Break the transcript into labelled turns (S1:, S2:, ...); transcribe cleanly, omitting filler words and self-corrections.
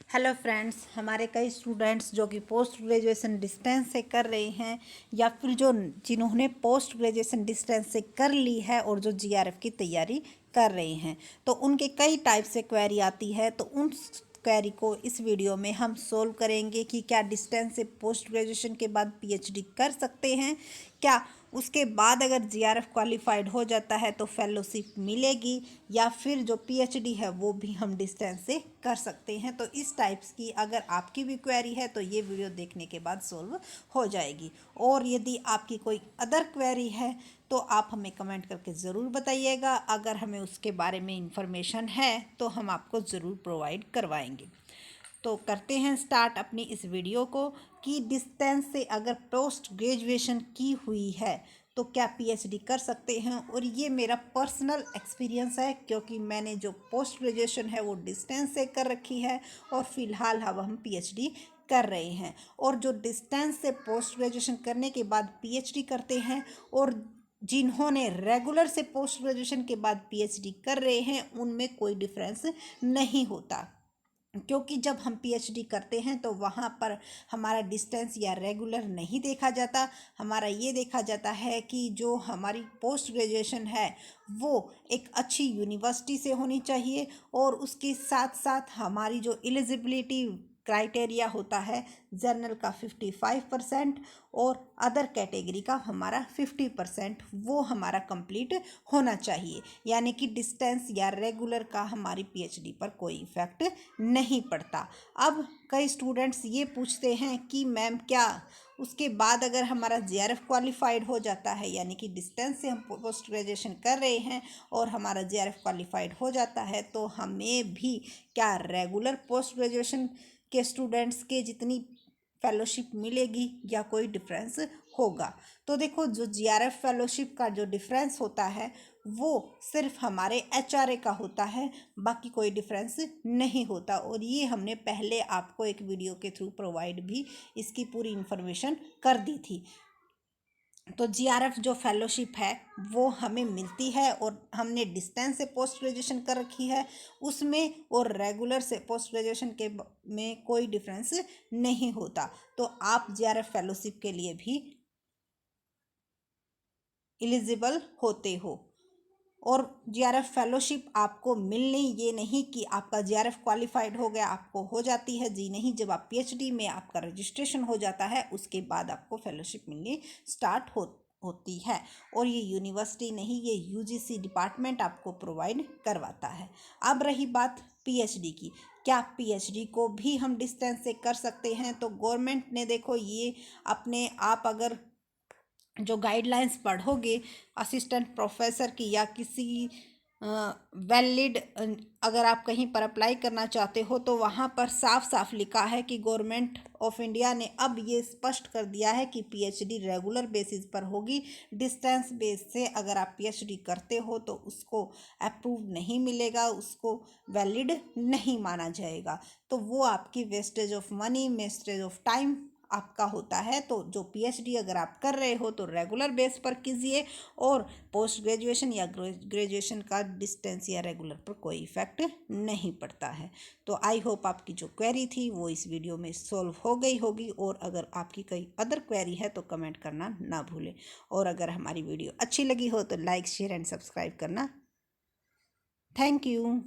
S1: Hello friends, हमारे कई students जो कि पोस्ट ग्रेजुएशन डिस्टेंस से कर रहे हैं या फिर जिन्होंने पोस्ट ग्रेजुएशन डिस्टेंस से कर ली है और जो जीआरएफ की तैयारी कर रहे हैं, तो उनके कई टाइप से क्वेरी आती है। तो उन क्वेरी को इस वीडियो में हम सोल्व करेंगे कि क्या डिस्टेंस से पोस्ट ग्रेजुएशन के बाद पीएचडी कर सकते हैं, क्या उसके बाद अगर जीआरएफ क्वालिफाइड हो जाता है तो फेलोशिप मिलेगी, या फिर जो पीएचडी है वो भी हम डिस्टेंस से कर सकते हैं। तो इस टाइप्स की अगर आपकी भी क्वेरी है तो ये वीडियो देखने के बाद सोल्व हो जाएगी। और यदि आपकी कोई अदर क्वेरी है तो आप हमें कमेंट करके ज़रूर बताइएगा। अगर हमें उसके बारे में इंफॉर्मेशन है तो हम आपको ज़रूर प्रोवाइड करवाएंगे। तो करते हैं स्टार्ट अपनी इस वीडियो को कि डिस्टेंस से अगर पोस्ट ग्रेजुएशन की हुई है तो क्या पीएचडी कर सकते हैं। और ये मेरा पर्सनल एक्सपीरियंस है, क्योंकि मैंने जो पोस्ट ग्रेजुएशन है वो डिस्टेंस से कर रखी है और फिलहाल अब हम पीएचडी कर रहे हैं। और जो डिस्टेंस से पोस्ट ग्रेजुएशन करने के बाद पीएचडी करते हैं और जिन्होंने रेगुलर से पोस्ट ग्रेजुएशन के बाद पीएचडी कर रहे हैं, उनमें कोई डिफरेंस नहीं होता। क्योंकि जब हम पीएचडी करते हैं तो वहाँ पर हमारा डिस्टेंस या रेगुलर नहीं देखा जाता, हमारा ये देखा जाता है कि जो हमारी पोस्ट ग्रेजुएशन है वो एक अच्छी यूनिवर्सिटी से होनी चाहिए, और उसके साथ साथ हमारी जो एलिजिबिलिटी क्राइटेरिया होता है, जनरल का 55% और अदर कैटेगरी का हमारा 50%, वो हमारा कंप्लीट होना चाहिए। यानी कि डिस्टेंस या रेगुलर का हमारी पीएचडी पर कोई इफेक्ट नहीं पड़ता। अब कई स्टूडेंट्स ये पूछते हैं कि मैम क्या उसके बाद अगर हमारा जीआरएफ क्वालिफाइड हो जाता है, यानी कि डिस्टेंस से हम पोस्ट ग्रेजुएशन कर रहे हैं और हमारा जीआरएफ क्वालिफाइड हो जाता है, तो हमें भी क्या रेगुलर पोस्ट ग्रेजुएशन के स्टूडेंट्स के जितनी फेलोशिप मिलेगी या कोई डिफरेंस होगा। तो देखो, जो जीआरएफ फेलोशिप का जो डिफरेंस होता है वो सिर्फ हमारे एचआरए का होता है, बाकी कोई डिफरेंस नहीं होता। और ये हमने पहले आपको एक वीडियो के थ्रू प्रोवाइड भी इसकी पूरी इन्फॉर्मेशन कर दी थी। तो जीआरएफ जो फेलोशिप है वो हमें मिलती है, और हमने डिस्टेंस से पोस्ट ग्रेजुएशन कर रखी है उसमें, और रेगुलर से पोस्ट ग्रेजुएशन के में कोई डिफरेंस नहीं होता। तो आप जीआरएफ फेलोशिप के लिए भी एलिजिबल होते हो। और जीआरएफ फेलोशिप आपको मिलनी, ये नहीं कि आपका जीआरएफ क्वालिफाइड हो गया आपको हो जाती है, जी नहीं। जब आप पीएचडी में आपका रजिस्ट्रेशन हो जाता है उसके बाद आपको फेलोशिप मिलनी स्टार्ट होती है। और ये यूनिवर्सिटी नहीं, ये यूजीसी डिपार्टमेंट आपको प्रोवाइड करवाता है। अब रही बात पीएचडी की, क्या पीएचडी को भी हम डिस्टेंस से कर सकते हैं। तो गवर्नमेंट ने देखो ये अपने आप अगर जो गाइडलाइंस पढ़ोगे असिस्टेंट प्रोफेसर की या किसी वैलिड, अगर आप कहीं पर अप्लाई करना चाहते हो तो वहाँ पर साफ साफ लिखा है कि गवर्नमेंट ऑफ इंडिया ने अब ये स्पष्ट कर दिया है कि पीएचडी रेगुलर बेसिस पर होगी। डिस्टेंस बेस से अगर आप पीएचडी करते हो तो उसको अप्रूव नहीं मिलेगा, उसको वैलिड नहीं माना जाएगा। तो वो आपकी wastage of money, wastage of time आपका होता है। तो जो पीएचडी अगर आप कर रहे हो तो रेगुलर बेस पर कीजिए, और पोस्ट ग्रेजुएशन या ग्रेजुएशन का डिस्टेंस या रेगुलर पर कोई इफेक्ट नहीं पड़ता है। तो आई होप आपकी जो क्वेरी थी वो इस वीडियो में सॉल्व हो गई होगी। और अगर आपकी कोई अदर क्वेरी है तो कमेंट करना ना भूलें। और अगर हमारी वीडियो अच्छी लगी हो तो लाइक, शेयर एंड सब्सक्राइब करना। Thank you.